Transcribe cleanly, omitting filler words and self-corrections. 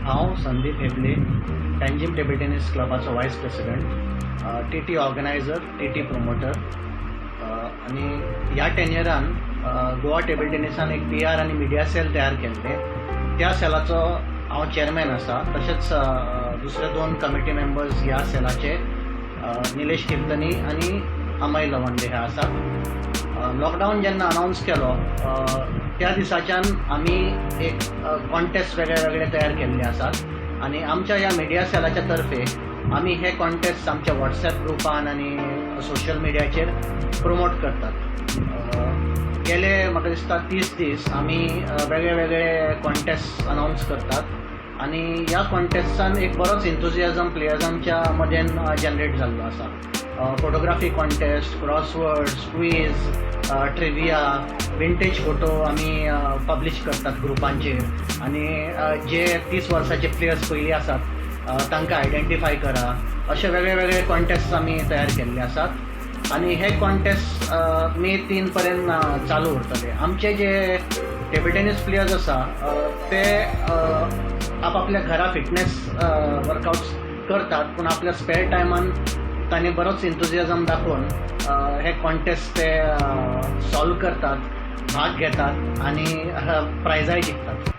हांव Sandeep हेबले, टँजिम table tennis क्लबाचो वायस president, T organiser, T promoter. आणि ह्या टेन्युरान गोवा टेबल टेनिसान एक PR आनी मिडिया सेल तयार केल्ले. त्या सेलाचो हांव चेअरमॅन आसा. तशेंच दुसरे 2 कमिटी मेंबर्स ह्या सेलाचे निलेश किर्तनी आनी अमय लवंडे हे आसात. लॉकडावन जेन्ना अनावन्स केलो त्या दिसाच्यान आमी एक कॉन्टेस्ट वेगळे तयार केल्ले आसात आनी आमच्या ह्या मिडिया सेलाच्या तर्फे आमी हे कॉन्टेस्ट आमच्या WhatsApp ग्रुपान आनी सोशल मिडियाचेर प्रमोट करतात. गेले म्हाका दिसता 30 दीस आमी वेगळे कॉन्टेस्ट अनावन्स करतात आनी ह्या कॉन्टेस्टान एक बरोच एन्थुजियाजम प्लेयर्सांच्या मदेन जनरेट जाल्लो आसा. Photography contest, crosswords, quiz, trivia, vintage photo आमी पब्लीश करतात ग्रुपांचेर आनी जे 30 वर्साचे प्लेयर्स पयलीं आसात तांकां आयडेंटिफाय करा. अशे वेगळे कॉन्टेस्ट आमी तयार केल्ले आसात आनी हे कॉन्टेस्ट मे 3 पर्यंत चालू उरतले. आमचे जे टेबल टेनीस प्लेयर्स आसा ते आपल्या घरा फिटनेस वर्कआउट्स करतात, पूण आपल्या स्पेअर टायमान तांणी बरोच एन्थुजियाजम दाखोवन हे कॉन्टेस्ट ते सॉल्व करतात, भाग घेतात आनी प्रायजाय जिखतात.